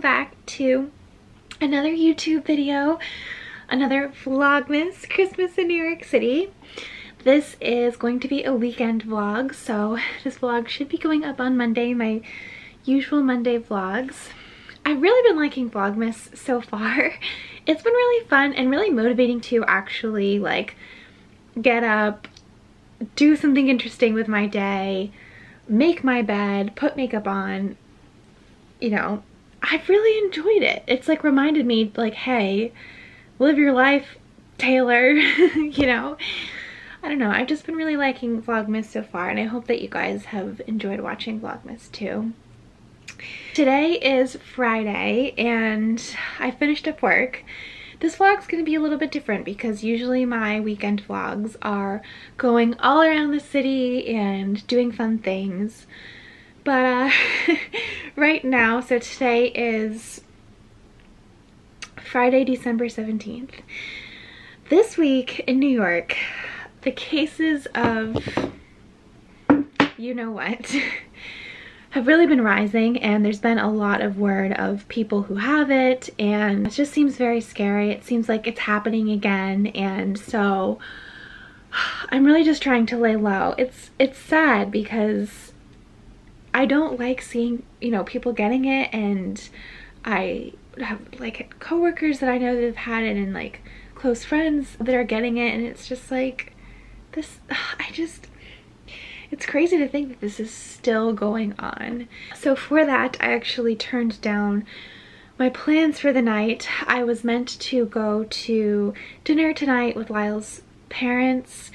back to another YouTube video, another Vlogmas Christmas in New York City. This is going to be a weekend vlog, so this vlog should be going up on Monday, my usual Monday vlogs. I've really been liking Vlogmas so far. It's been really fun and really motivating to actually like get up, do something interesting with my day, make my bed, put makeup on. You know, I've really enjoyed it. It's like reminded me like, hey, live your life, Taylor. You know, I don't know, I've just been really liking Vlogmas so far, and I hope that you guys have enjoyed watching Vlogmas too. Today is Friday and I finished up work. This vlog's gonna be a little bit different because usually my weekend vlogs are going all around the city and doing fun things. But right now, so today is Friday, December 17th. This week in New York, the cases of you know what have really been rising, and there's been a lot of word of people who have it, and it just seems very scary. It seems like it's happening again, and so I'm really just trying to lay low. It's sad because I don't like seeing, you know, people getting it, and I have like coworkers that I know that have had it and like close friends that are getting it, and it's just like this, it's crazy to think that this is still going on. So for that, I actually turned down my plans for the night. I was meant to go to dinner tonight with Lyle's parents.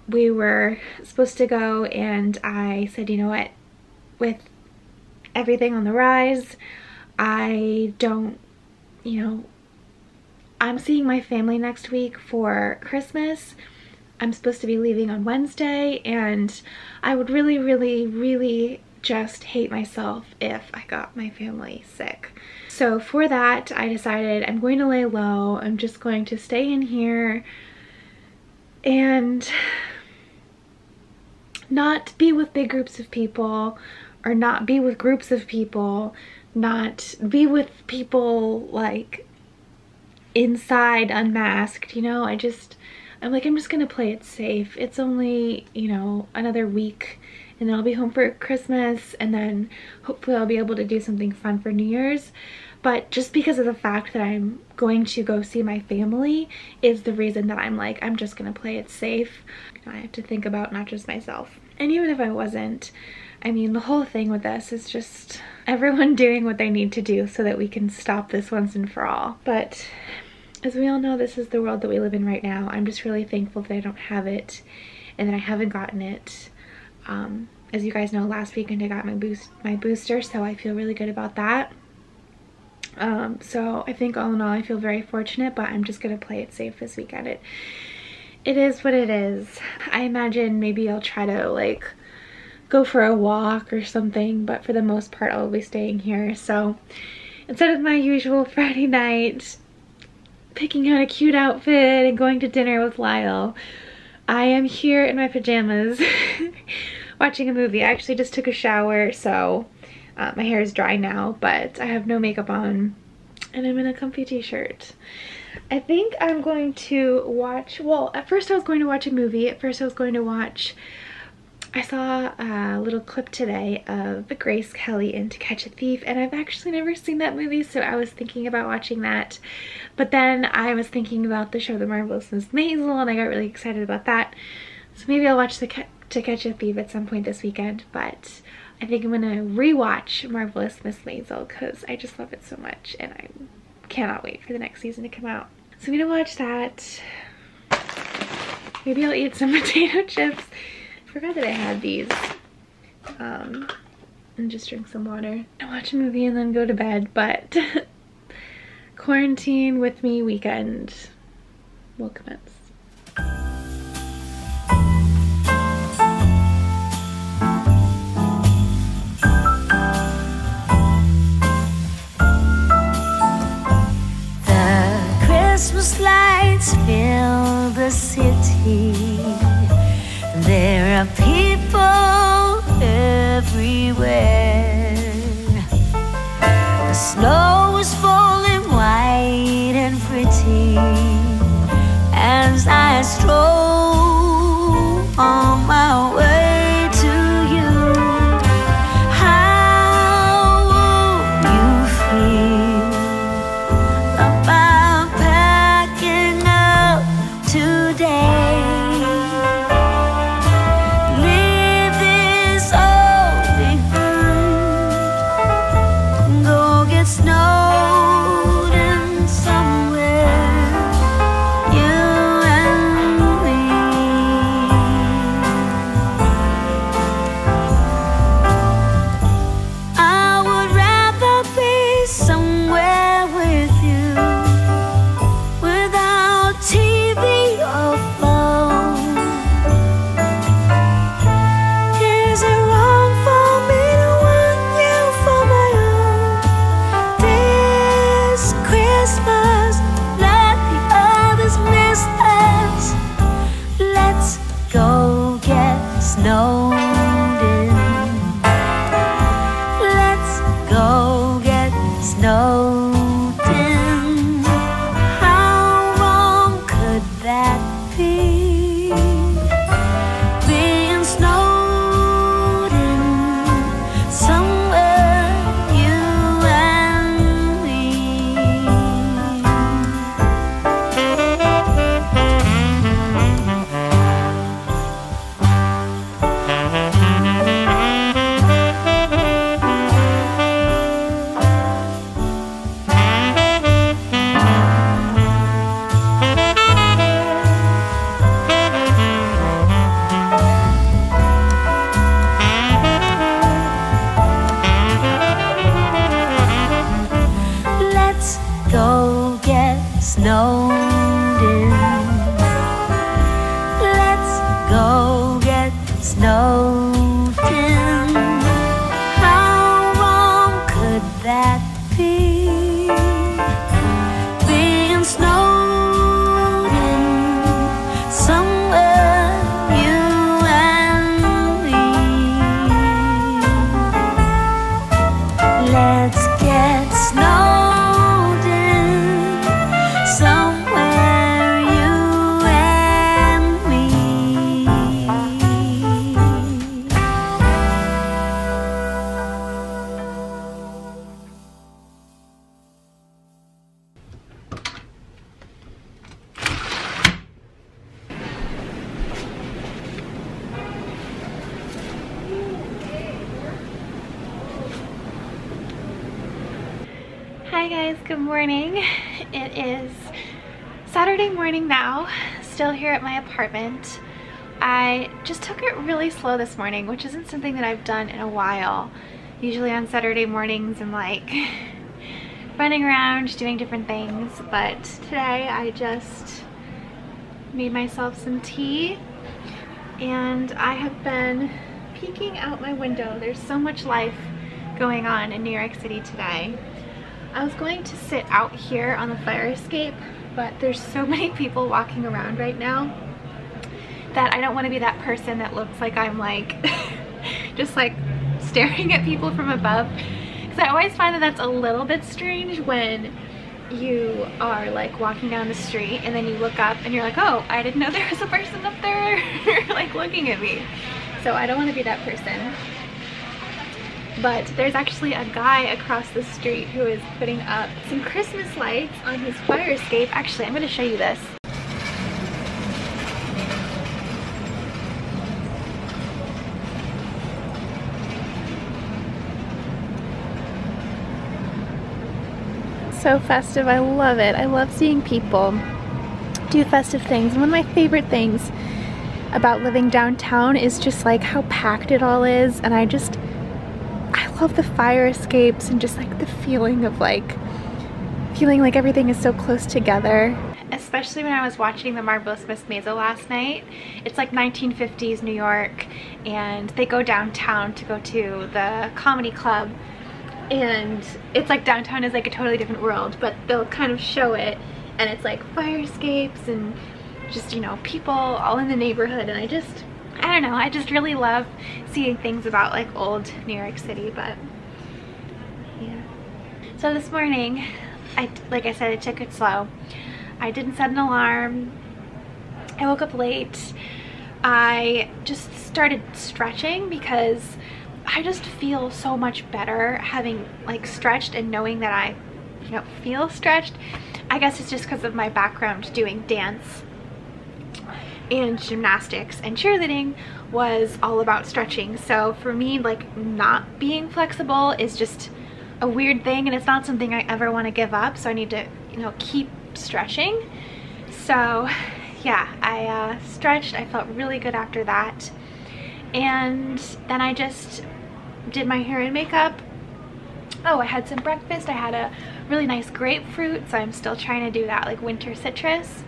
We were supposed to go, and I said, you know what, with everything on the rise, I don't, you know, I'm seeing my family next week for Christmas. I'm supposed to be leaving on Wednesday, and I would really just hate myself if I got my family sick. So for that, I decided I'm going to lay low. I'm just going to stay in here and not be with big groups of people, or not be with groups of people, not be with people like inside unmasked, you know. I'm like, I'm just gonna play it safe. It's only, you know, another week and then I'll be home for Christmas, and then hopefully I'll be able to do something fun for New Year's. But just because of the fact that I'm going to go see my family is the reason that I'm like, I'm just gonna play it safe. I have to think about not just myself. And even if I wasn't, I mean, the whole thing with this is just everyone doing what they need to do so that we can stop this once and for all. But as we all know, this is the world that we live in right now. I'm just really thankful that I don't have it and that I haven't gotten it. As you guys know, last weekend I got my booster, so I feel really good about that. So I think all in all, I feel very fortunate, but I'm just gonna play it safe this weekend. It is what it is. I imagine maybe I'll try to like go for a walk or something, but for the most part I'll be staying here. So instead of my usual Friday night picking out a cute outfit and going to dinner with Lyle, I am here in my pajamas watching a movie. I actually just took a shower, so my hair is dry now, but I have no makeup on and I'm in a comfy t-shirt. I think I'm going to watch, well, at first I was going to watch a movie. I saw a little clip today of Grace Kelly in To Catch a Thief, and I've actually never seen that movie, so I was thinking about watching that. But then I was thinking about the show The Marvelous Miss Maisel, and I got really excited about that. So maybe I'll watch To Catch a Thief at some point this weekend, but I think I'm gonna rewatch Marvelous Miss Maisel because I just love it so much, and I cannot wait for the next season to come out. So I'm gonna watch that. Maybe I'll eat some potato chips. I forgot that I had these. And just drink some water. I watch a movie and then go to bed, but quarantine with me weekend will commence. The Christmas lights fill the city. There are people everywhere. The snow is falling white and pretty as I stroll on my way to you. How would you feel about packing up today? Leave this all behind, go get snowed in somewhere, you and me. I would rather be somewhere with you, without TV or phone. Is it wrong for me to want you for my own? This Christmas, let the others miss us. Let's go get snowed in. Let's go get snowed in. How wrong could that be? Being snowed in somewhere, you and me. Let's go get snowed in. Let's go get snowed in. How wrong could that be? Being snowed in somewhere, you and me. Let's get snowed in somewhere, you and me. Hi guys, good morning. It is Saturday morning now, still here at my apartment. I just took it really slow this morning, which isn't something that I've done in a while. Usually on Saturday mornings I'm like running around doing different things, but today I just made myself some tea and I have been peeking out my window. There's so much life going on in New York City today. I was going to sit out here on the fire escape, but there's so many people walking around right now that I don't want to be that person that looks like I'm like just like staring at people from above, because I always find that that's a little bit strange when you are like walking down the street and then you look up and you're like, oh, I didn't know there was a person up there like looking at me. So I don't want to be that person. But there's actually a guy across the street who is putting up some Christmas lights on his fire escape. Actually, I'm going to show you this. So festive, I love it. I love seeing people do festive things. And one of my favorite things about living downtown is just like how packed it all is, and I love the fire escapes and just like the feeling of like feeling like everything is so close together. Especially when I was watching the Marvelous Miss Maisel last night. It's like 1950s New York and they go downtown to go to the comedy club, and it's like downtown is like a totally different world, but they'll kind of show it and it's like fire escapes and just, you know, people all in the neighborhood, and I don't know, I just really love seeing things about like old New York City. But yeah. So this morning, like I said, I took it slow. I didn't set an alarm. I woke up late. I just started stretching because I just feel so much better having like stretched and knowing that I, you know, feel stretched. I guess it's just because of my background doing dance and gymnastics, and cheerleading was all about stretching. So for me, like, not being flexible is just a weird thing, and it's not something I ever want to give up, so I need to, you know, keep stretching. So yeah, I stretched. I felt really good after that, and then I just did my hair and makeup. Oh, I had some breakfast. I had a really nice grapefruit, so I'm still trying to do that, like winter citrus.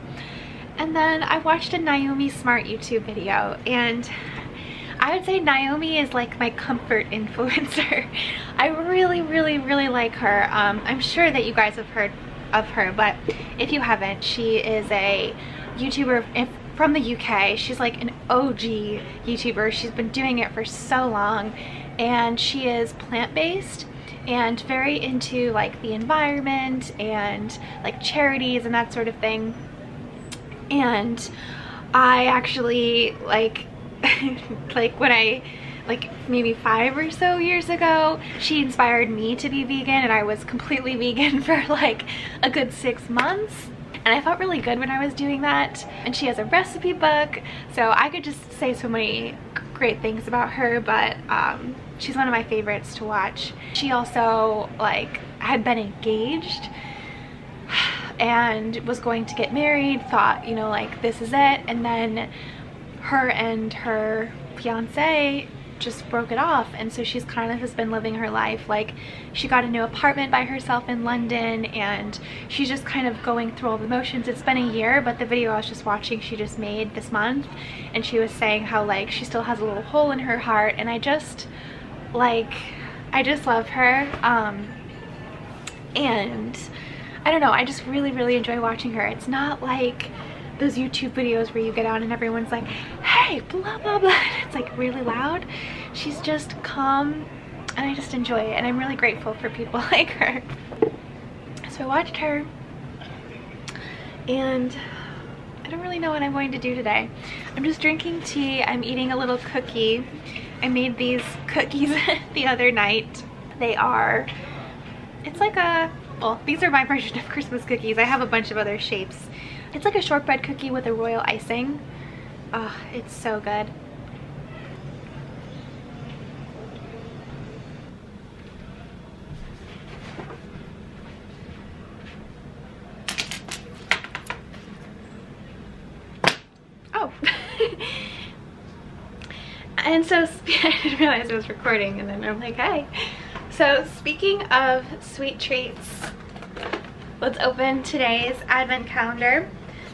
And then I watched a Naomi Smart YouTube video, and I would say Naomi is like my comfort influencer. I really, really, really like her. I'm sure that you guys have heard of her, but if you haven't, she is a YouTuber from the UK. She's like an OG YouTuber. She's been doing it for so long, and she is plant-based and very into like the environment and like charities and that sort of thing. And I actually like when I maybe 5 or so years ago, she inspired me to be vegan, and I was completely vegan for like a good 6 months, and I felt really good when I was doing that. And she has a recipe book, so I could just say so many great things about her, but she's one of my favorites to watch. She also like had been engaged and was going to get married, thought, you know, like, this is it, and then her and her fiance just broke it off, and so she's kind of has been living her life. Like, she got a new apartment by herself in London, and she's just kind of going through all the motions. It's been a year, but the video I was just watching, she just made this month, and she was saying how like she still has a little hole in her heart, and I just love her. And I don't know, I just really, really enjoy watching her. It's not like those YouTube videos where you get on and everyone's like, hey, blah, blah, blah. It's like really loud. She's just calm, and I just enjoy it, and I'm really grateful for people like her. So I watched her, and I don't really know what I'm going to do today. I'm just drinking tea. I'm eating a little cookie. I made these cookies the other night. It's like a, well, these are my version of Christmas cookies. I have a bunch of other shapes. It's like a shortbread cookie with a royal icing. Oh, it's so good. Oh. And so, I didn't realize I was recording, and then I'm like, hey. So speaking of sweet treats, let's open today's advent calendar.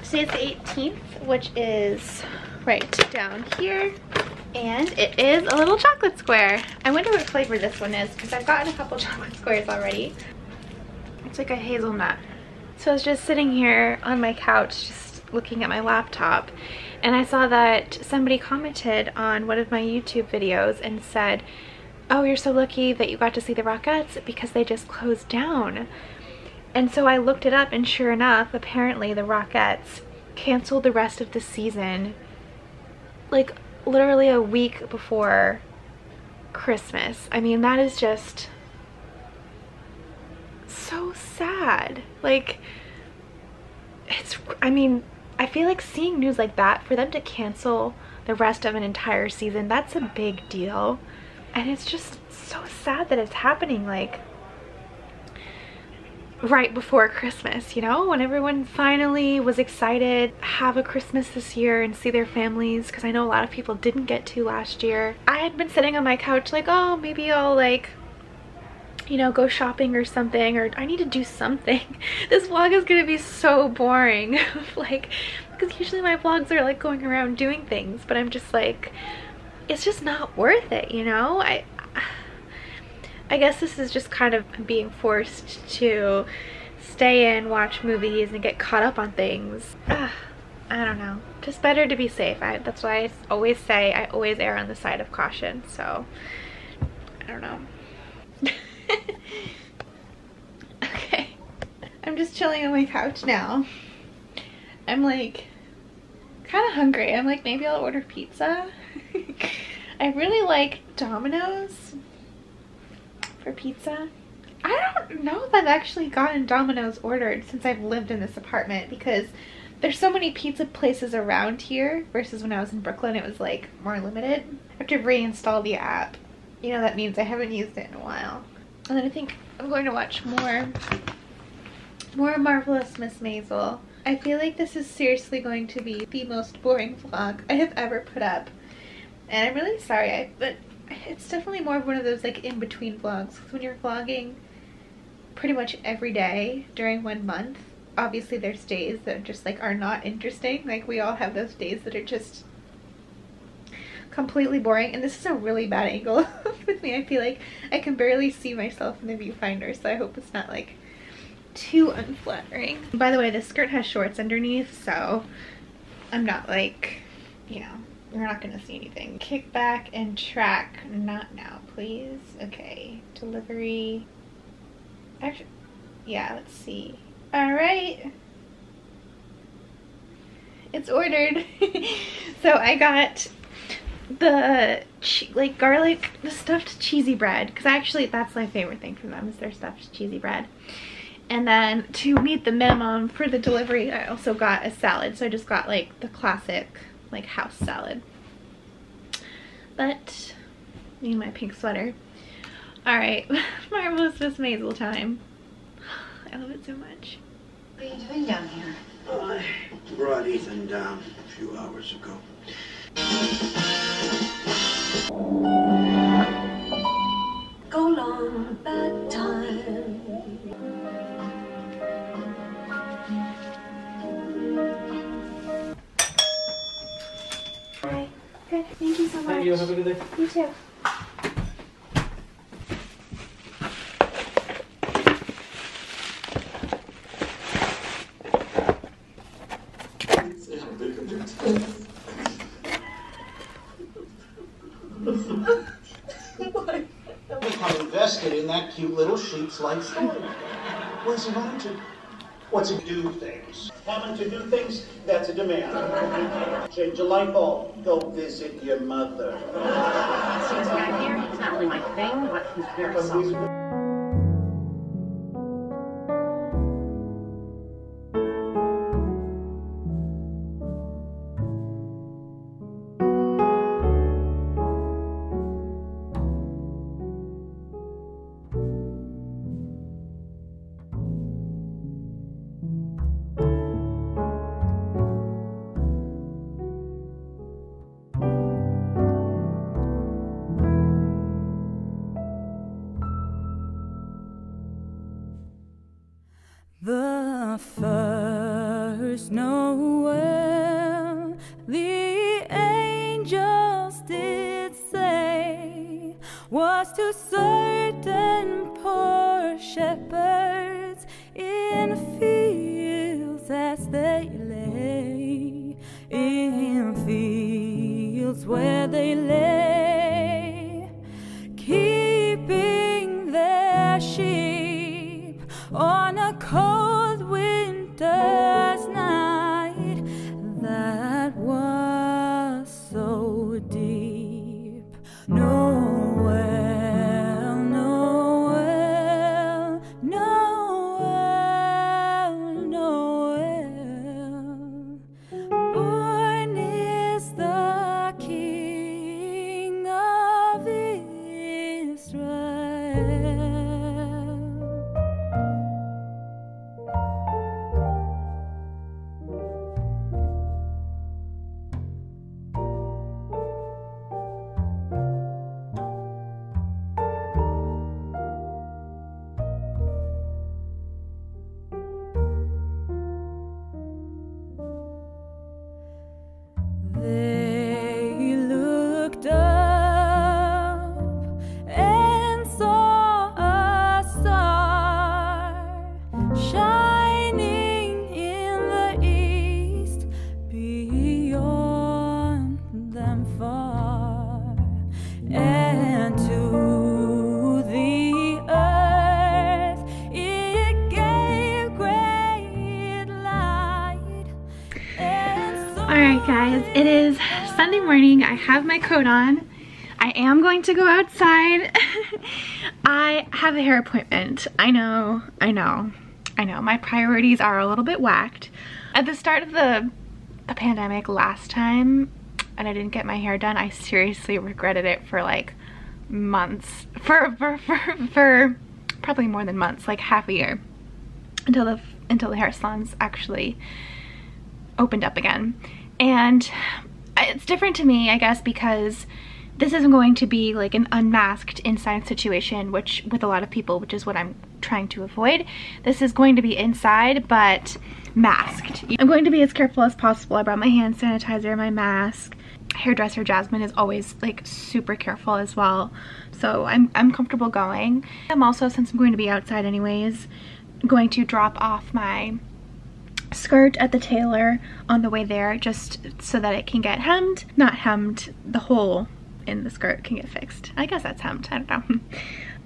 Today is the 18th, which is right down here, and it is a little chocolate square. I wonder what flavor this one is, because I've gotten a couple chocolate squares already. It's like a hazelnut. So I was just sitting here on my couch just looking at my laptop, and I saw that somebody commented on one of my YouTube videos and said, oh, you're so lucky that you got to see the Rockettes because they just closed down. And so I looked it up, and sure enough, apparently the Rockettes canceled the rest of the season like literally a week before Christmas. I mean, that is just so sad. Like, I mean, I feel like seeing news like that, for them to cancel the rest of an entire season, that's a big deal. And it's just so sad that it's happening like right before Christmas, you know, when everyone finally was excited to have a Christmas this year and see their families, because I know a lot of people didn't get to last year. I had been sitting on my couch like, oh, maybe I'll like, you know, go shopping or something, or I need to do something. This vlog is gonna be so boring. Like, because usually my vlogs are like going around doing things, but I'm just like, it's just not worth it, you know? I guess this is just kind of being forced to stay in, watch movies, and get caught up on things. I don't know. Just better to be safe. That's why I always say I always err on the side of caution, so I don't know. I'm just chilling on my couch now. I'm like kind of hungry. I'm like, maybe I'll order pizza. I really like Domino's for pizza. I don't know if I've actually gotten Domino's ordered since I've lived in this apartment, because there's so many pizza places around here versus when I was in Brooklyn it was like more limited. I have to reinstall the app. You know, that means I haven't used it in a while. And then I think I'm going to watch more Marvelous Miss Maisel. I feel like this is seriously going to be the most boring vlog I have ever put up. And I'm really sorry, but it's definitely more of one of those like in-between vlogs. Because when you're vlogging pretty much every day during 1 month, obviously there's days that just like are not interesting. Like we all have those days that are just completely boring, and this is a really bad angle with me. I feel like I can barely see myself in the viewfinder, so I hope it's not like too unflattering. By the way, this skirt has shorts underneath, so I'm not like, you know, you're not gonna see anything. Kick back and track. Not now, please. Okay, delivery. Actually, yeah, let's see. All right, it's ordered. So I got the like garlic, the stuffed cheesy bread, because actually that's my favorite thing from them is their stuffed cheesy bread. And then to meet the minimum for the delivery, I also got a salad. So I just got like the classic like house salad. But need my pink sweater. All right, Marvelous Miss Maisel time. I love it so much. What are you doing down here? I brought Ethan down a few hours ago. Go long, bad time. Hi. Good. Thank you so much. Thank you. Have a good day. You too. I'm invested in that cute little sheep's life story. What's he going to? What's he do things? Having to do things, that's a demand. Change a light bulb. Go visit your mother. Since I'm here, it's not really my thing, but he's very soft. The first Noel, the angels did say, was to certain poor shepherds in fields as they lay, in fields where they lay, keeping their sheep on a cold winter's night that was so deep. Noel, Noel, Noel, Noel, born is the King of Israel. is Sunday morning. I have my coat on. I am going to go outside. I have a hair appointment. I know. My priorities are a little bit whacked. At the start of the pandemic last time, and I didn't get my hair done, I seriously regretted it for like months. For probably more than months, like half a year. Until the hair salons actually opened up again. And it's different to me, I guess, because this isn't going to be like an unmasked inside situation, which with a lot of people, which is what I'm trying to avoid. This is going to be inside, but masked. I'm going to be as careful as possible. I brought my hand sanitizer, my mask. Hairdresser Jasmine is always like super careful as well. So I'm comfortable going. I'm also, since I'm going to be outside anyways, going to drop off my skirt at the tailor on the way there, just so that it can get hemmed. Not hemmed, the hole in the skirt can get fixed. I guess that's hemmed, I don't know.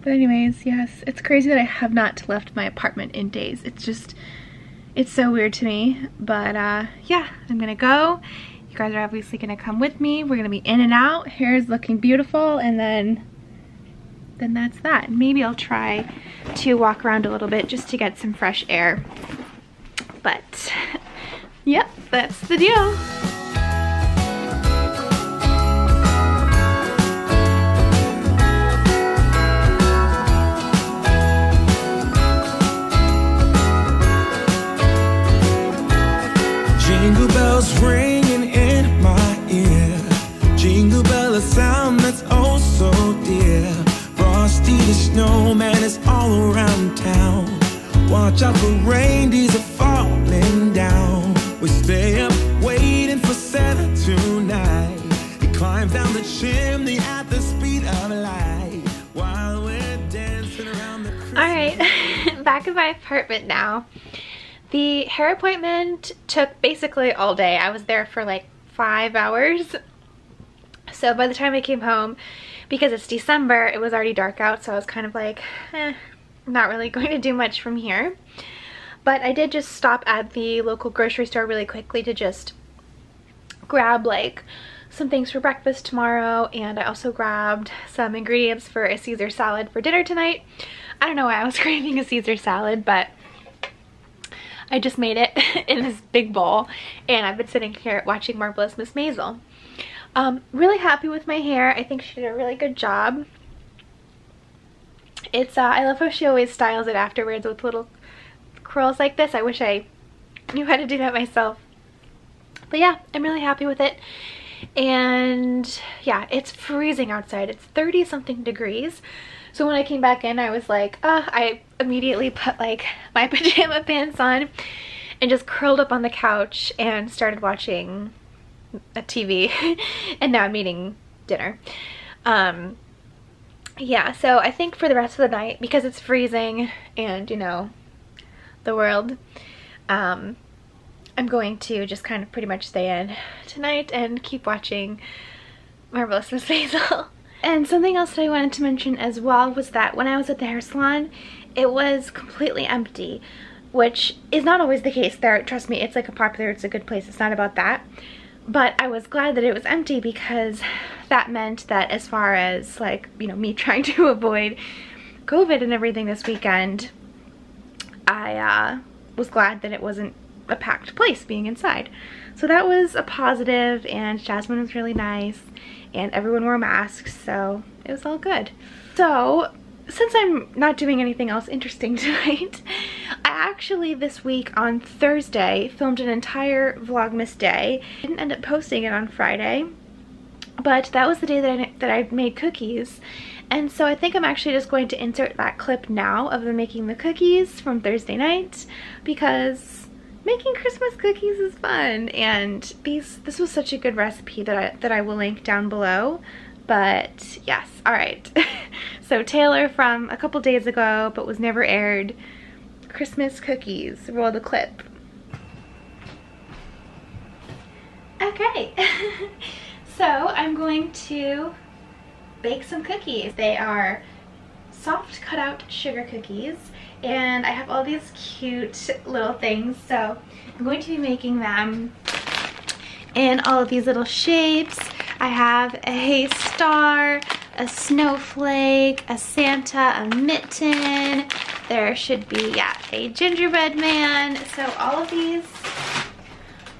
But anyways, yes, it's crazy that I have not left my apartment in days. It's so weird to me. But yeah, I'm gonna go. You guys are obviously gonna come with me. We're gonna be in and out. Hair is looking beautiful, and then that's that. Maybe I'll try to walk around a little bit just to get some fresh air. But yep, that's the deal. Jingle bells ringing in my ear. Jingle bell, a sound that's oh so dear. Frosty the snowman is all around town. Watch out for reindeers are falling down. We stay up waiting for Santa tonight. He climbs down the chimney at the speed of light while we're dancing around the Christmas. Alright, back in my apartment now. The hair appointment took basically all day. I was there for like 5 hours. So by the time I came home, because it's December, it was already dark out, so I was kind of like, not really going to do much from here. But I did just stop at the local grocery store really quickly to just grab like some things for breakfast tomorrow, and I also grabbed some ingredients for a Caesar salad for dinner tonight. I don't know why I was craving a Caesar salad, but I just made it in this big bowl, and I've been sitting here watching Marvelous Miss Maisel. Really happy with my hair. I think she did a really good job. It's I love how she always styles it afterwards with little curls like this. I wish I knew how to do that myself. But yeah, I'm really happy with it. And yeah, it's freezing outside. It's 30 something degrees. So when I came back in, I was like, I immediately put like my pajama pants on and just curled up on the couch and started watching a TV. And now I'm eating dinner. Yeah, so I think for the rest of the night, because it's freezing and, you know, the world, I'm going to just kind of pretty much stay in tonight and keep watching Marvelous Miss Maisel. And something else that I wanted to mention as well was that when I was at the hair salon, it was completely empty, which is not always the case there. Trust me, it's like it's a good place. It's not about that. But I was glad that it was empty, because that meant that as far as like, you know, me trying to avoid COVID and everything this weekend, I was glad that it wasn't a packed place being inside. So that was a positive, and Jasmine was really nice, and everyone wore masks, so it was all good. So since I'm not doing anything else interesting tonight, I actually this week on Thursday filmed an entire Vlogmas day. I didn't end up posting it on Friday, but that was the day that I made cookies. And so I think I'm actually just going to insert that clip now of them making the cookies from Thursday night, because making Christmas cookies is fun, and this was such a good recipe that I will link down below. But yes, all right. So Taylor from a couple days ago, but was never aired, Christmas cookies. Roll the clip. Okay. So I'm going to bake some cookies. They are soft cutout sugar cookies, and I have all these cute little things, so I'm going to be making them in all of these little shapes. I have a star, a snowflake, a Santa, a mitten. There should be, yeah, a gingerbread man. So all of these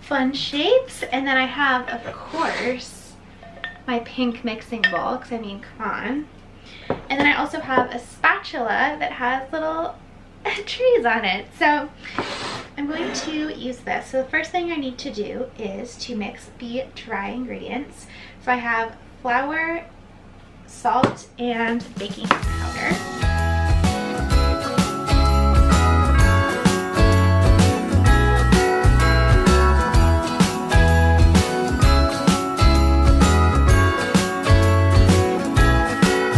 fun shapes. And then I have, of course, my pink mixing bowl, because I mean, come on. And then I also have a spatula that has little trees on it. So I'm going to use this. So the first thing I need to do is to mix the dry ingredients. So I have flour, salt, and baking powder.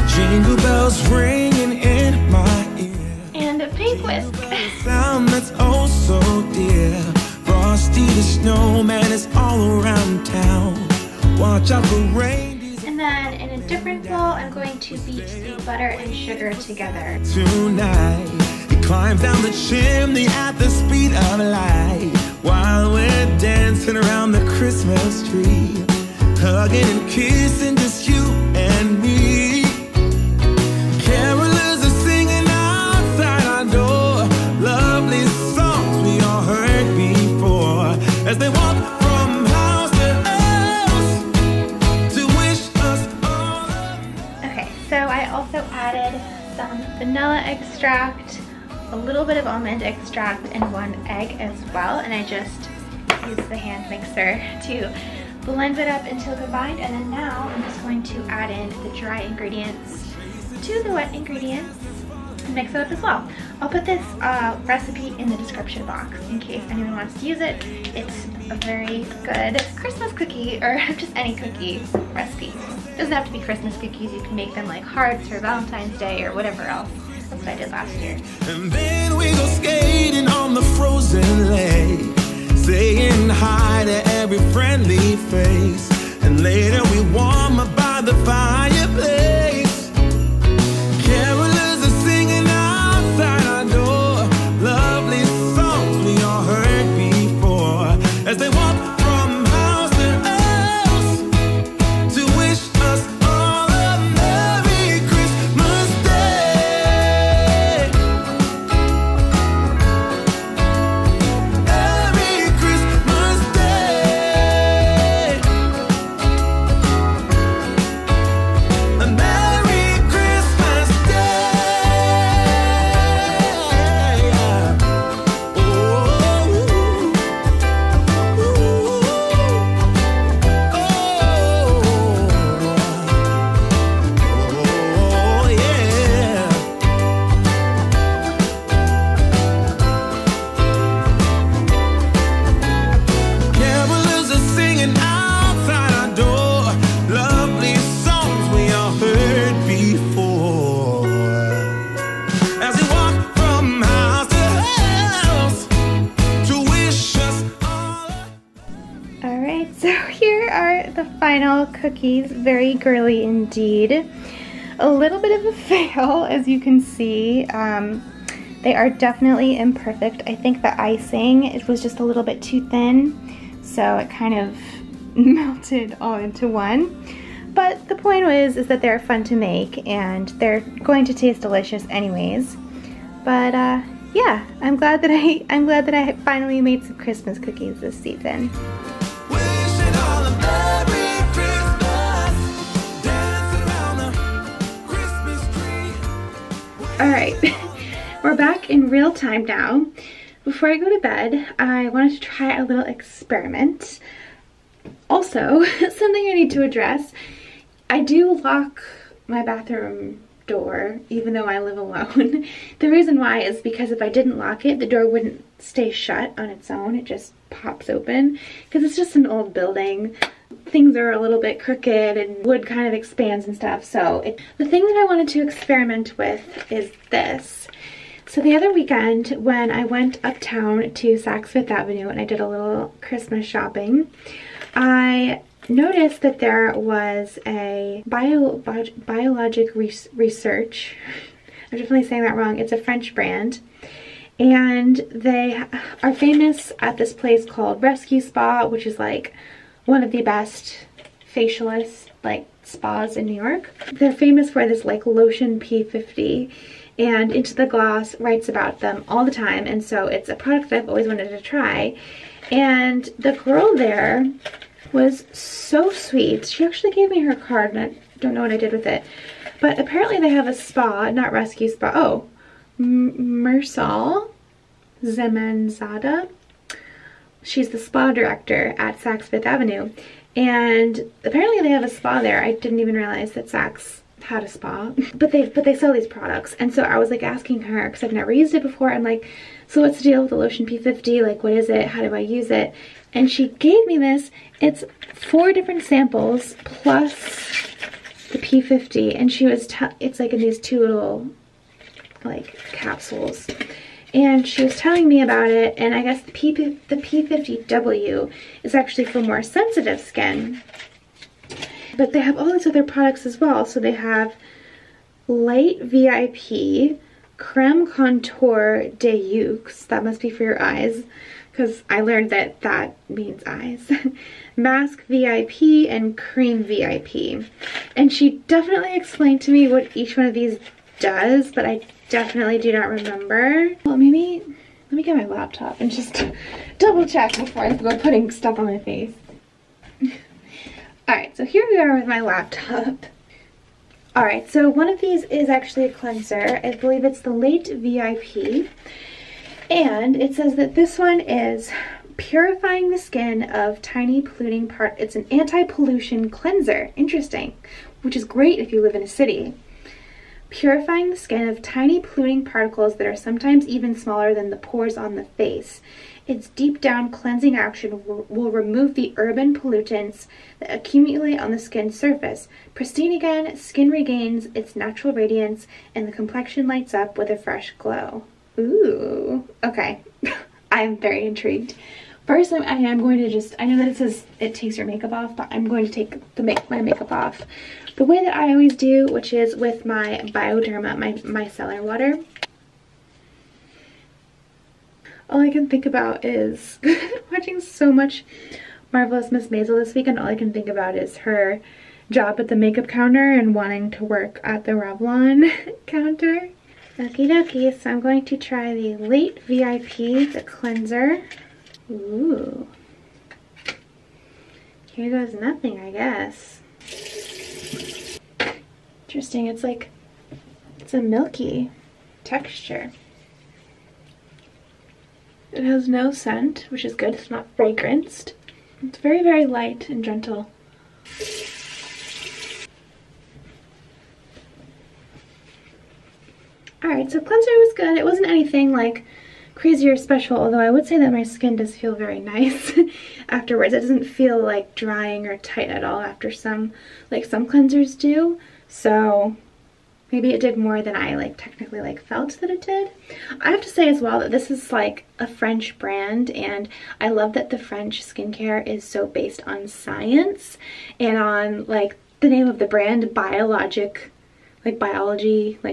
Jingle bells ringing in my ear. And a pink whisk. Sound that's oh so dear. Frosty the snowman is all around town. Watch out for reindeers. And then in a different bowl, I'm going to beat the butter and sugar together. Tonight, he climbs down the chimney at the speed of light, while we're dancing around the Christmas tree, hugging and kissing just you and me. Carolers are singing outside our door, lovely songs we all heard before, as they walk from house to house to wish us all. Okay, so I also added some vanilla extract, a little bit of almond extract, and 1 egg as well. And I just used the hand mixer to blend it up until combined. And then now I'm just going to add in the dry ingredients to the wet ingredients and mix it up as well. I'll put this recipe in the description box in case anyone wants to use it. It's a very good Christmas cookie, or just any cookie recipe. It doesn't have to be Christmas cookies. You can make them like hearts for Valentine's Day or whatever else. That's what I did last year. And then we go skating on the frozen lake, saying hi to every friendly face. And later we warm up by the fireplace. Carolers are singing outside our door, lovely songs we all heard before, as they walk from house to house to wish us all a Merry Christmas Day. Merry Christmas Day. A Merry Christmas Day. Oh, yeah. Carolers are singing outside our door, lovely songs we all heard before, as we walk from house to house to wish us all. Alright, so here are the final cookies. Very girly indeed. A little bit of a fail, as you can see. They are definitely imperfect. I think the icing, it was just a little bit too thin, so it kind of melted all into one. But the point is that they're fun to make, and they're going to taste delicious anyways. But yeah, I'm glad that I finally made some Christmas cookies this season. Wishing all a Merry Christmas, dancing around the Christmas tree. Alright, we're back in real time now. Before I go to bed, I wanted to try a little experiment. Also, something I need to address. I do lock my bathroom door even though I live alone. The reason why is because if I didn't lock it, the door wouldn't stay shut on its own. It just pops open because it's just an old building. Things are a little bit crooked and wood kind of expands and stuff. So the thing that I wanted to experiment with is this. So the other weekend when I went uptown to Saks Fifth Avenue and I did a little Christmas shopping, I noticed that there was a biologic research. I'm definitely saying that wrong. It's a French brand. And they are famous at this place called Rescue Spa, which is like one of the best facialist like spas in New York. They're famous for this like lotion P50, and Into the Gloss writes about them all the time, and so it's a product that I've always wanted to try. And the girl there was so sweet. She actually gave me her card, and I don't know what I did with it, but apparently they have a spa, not rescue spa. Oh, Mersal Zemanzada. She's the spa director at Saks Fifth Avenue, and apparently they have a spa there. I didn't even realize that Saks had a spa, but they sell these products. And so I was like asking her, because I've never used it before, I'm like, so what's the deal with the lotion P50? Like, what is it? How do I use it? And she gave me this. It's 4 different samples plus the P50, and she was it's like in these 2 little like capsules, and she was telling me about it. And I guess the P50W is actually for more sensitive skin, but they have all these other products as well. So they have Light VIP, Creme Contour de Yeux, that must be for your eyes, because I learned that that means eyes, Mask VIP, and Cream VIP. And she definitely explained to me what each one of these does, but I definitely do not remember. Well, maybe, let me get my laptop and just double check before I go putting stuff on my face. Alright, so here we are with my laptop. Alright, so one of these is actually a cleanser. I believe it's the Late VIP. And it says that this one is purifying the skin of tiny polluting part. It's an anti-pollution cleanser. Interesting. Which is great if you live in a city. Purifying the skin of tiny polluting particles that are sometimes even smaller than the pores on the face. Its deep down cleansing action will remove the urban pollutants that accumulate on the skin's surface. Pristine again, skin regains its natural radiance, and the complexion lights up with a fresh glow. Ooh, okay. I'm very intrigued. First, I am going to just, I know that it says it takes your makeup off, but I'm going to take my makeup off the way that I always do, which is with my Bioderma, my micellar water. All I can think about is watching so much Marvelous Miss Maisel this weekend. All I can think about is her job at the makeup counter and wanting to work at the Revlon counter. Okie dokie, so I'm going to try the Late VIP, the cleanser. Ooh. Here goes nothing, I guess. Interesting, it's like, it's a milky texture. It has no scent, which is good. It's not fragranced. It's very, very light and gentle. Alright, so cleanser was good. It wasn't anything like crazy or special, although I would say that my skin does feel very nice afterwards. It doesn't feel like drying or tight at all after some cleansers do. So maybe it did more than I technically felt that it did. I have to say as well that this is like a French brand, and I love that the French skincare is so based on science and on the name of the brand, biology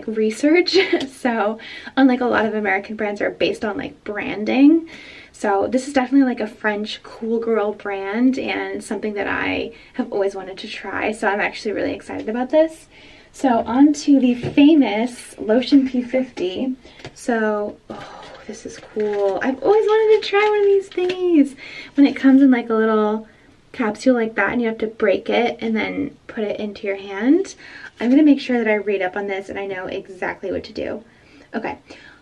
research. So unlike a lot of American brands are based on branding, so this is definitely a French cool girl brand and something that I have always wanted to try, so I'm actually really excited about this. So on to the famous lotion P50. So, oh, this is cool. I've always wanted to try one of these thingies. When it comes in a little capsule like that and you have to break it and then put it into your hand. I'm going to make sure that I read up on this and I know exactly what to do. Okay,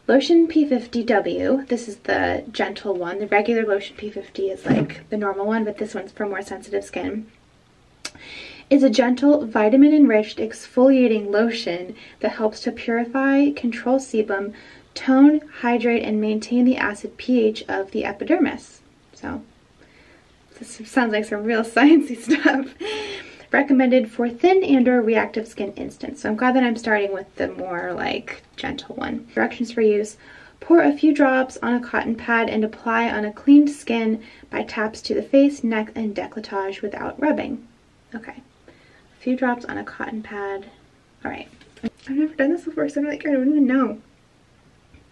lotion P50W. This is the gentle one. The regular lotion P50 is the normal one, but this one's for more sensitive skin. Is a gentle, vitamin-enriched exfoliating lotion that helps to purify, control sebum, tone, hydrate, and maintain the acid pH of the epidermis. So, this sounds like some real sciencey stuff. Recommended for thin and/or reactive skin instance. So I'm glad that I'm starting with the more gentle one. Directions for use. Pour a few drops on a cotton pad and apply on a cleaned skin by taps to the face, neck, and décolletage without rubbing. Okay. A few drops on a cotton pad. Alright. I've never done this before, so I don't even know.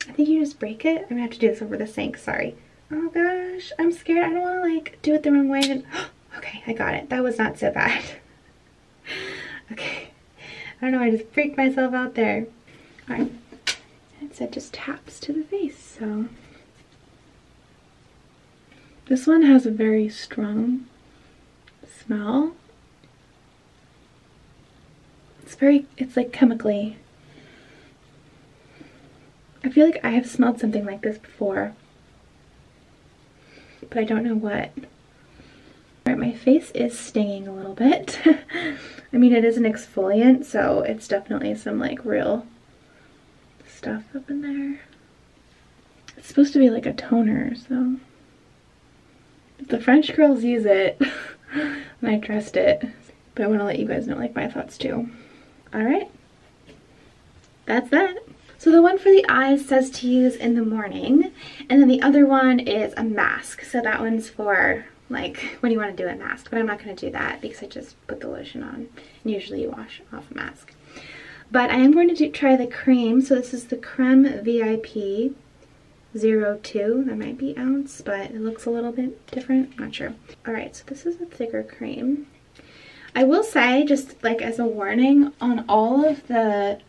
I think you just break it. I'm gonna have to do this over the sink, sorry. Oh gosh, I'm scared. I don't want to do it the wrong way and Okay, I got it. That was not so bad. Okay. I don't know, I just freaked myself out there. Alright. It said just taps to the face, so. This one has a very strong smell. It's like chemically. I feel like I have smelled something like this before, but I don't know what. Alright, my face is stinging a little bit. I mean, it is an exfoliant, so it's definitely some like real stuff up in there. It's supposed to be like a toner, so if the French girls use it, and I trust it, but I want to let you guys know like my thoughts too. Alright, that's that. So the one for the eyes says to use in the morning, and then the other one is a mask. So that one's for like when you want to do a mask, but I'm not going to do that because I just put the lotion on, and usually you wash off a mask. But I am going to try the cream. So this is the Creme VIP 02. That might be ounce, but it looks a little bit different. I'm not sure. Alright, so this is a thicker cream. I will say, just like as a warning, on all of the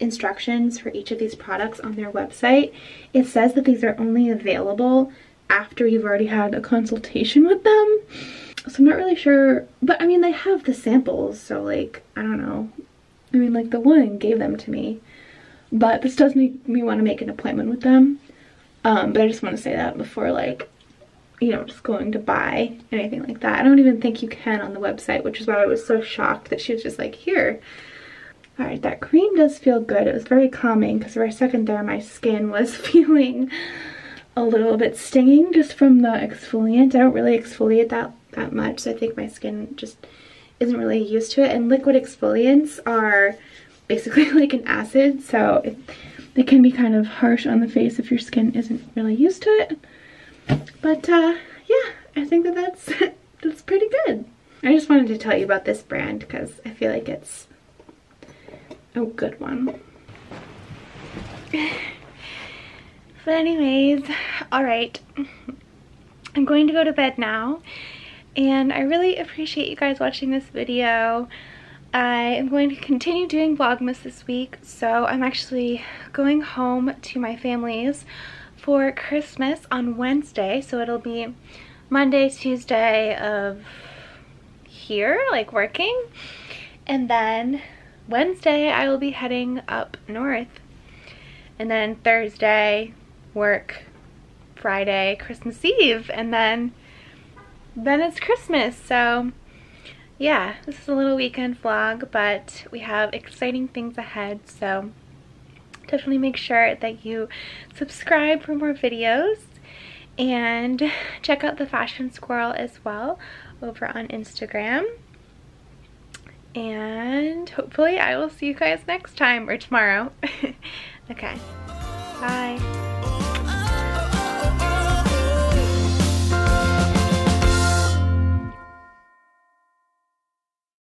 instructions for each of these products on their website, it says that these are only available after you've already had a consultation with them. So I'm not really sure, but I mean, they have the samples, so like, I don't know. I mean, like the one gave them to me, but this does make me want to make an appointment with them. But I just want to say that before, like, you know, just going to buy anything like that. I don't even think you can on the website, which is why I was so shocked that she was just like, here. Alright, that cream does feel good. It was very calming because for a second there my skin was feeling a little bit stinging just from the exfoliant. I don't really exfoliate that much, so I think my skin just isn't really used to it. And liquid exfoliants are basically like an acid, so they can be kind of harsh on the face if your skin isn't really used to it. But yeah, I think that's pretty good. I just wanted to tell you about this brand because I feel like it's a good one. But anyways, alright. I'm going to go to bed now. And I really appreciate you guys watching this video. I am going to continue doing Vlogmas this week. So I'm actually going home to my family's for Christmas on Wednesday. So it'll be Monday, Tuesday of here, like working. And then Wednesday I will be heading up north, and then Thursday work, Friday Christmas Eve, and then it's Christmas. So yeah, this is a little weekend vlog, but we have exciting things ahead, so definitely make sure that you subscribe for more videos and check out the Fashion Squirrel as well over on Instagram. And hopefully I will see you guys next time or tomorrow. Okay, bye.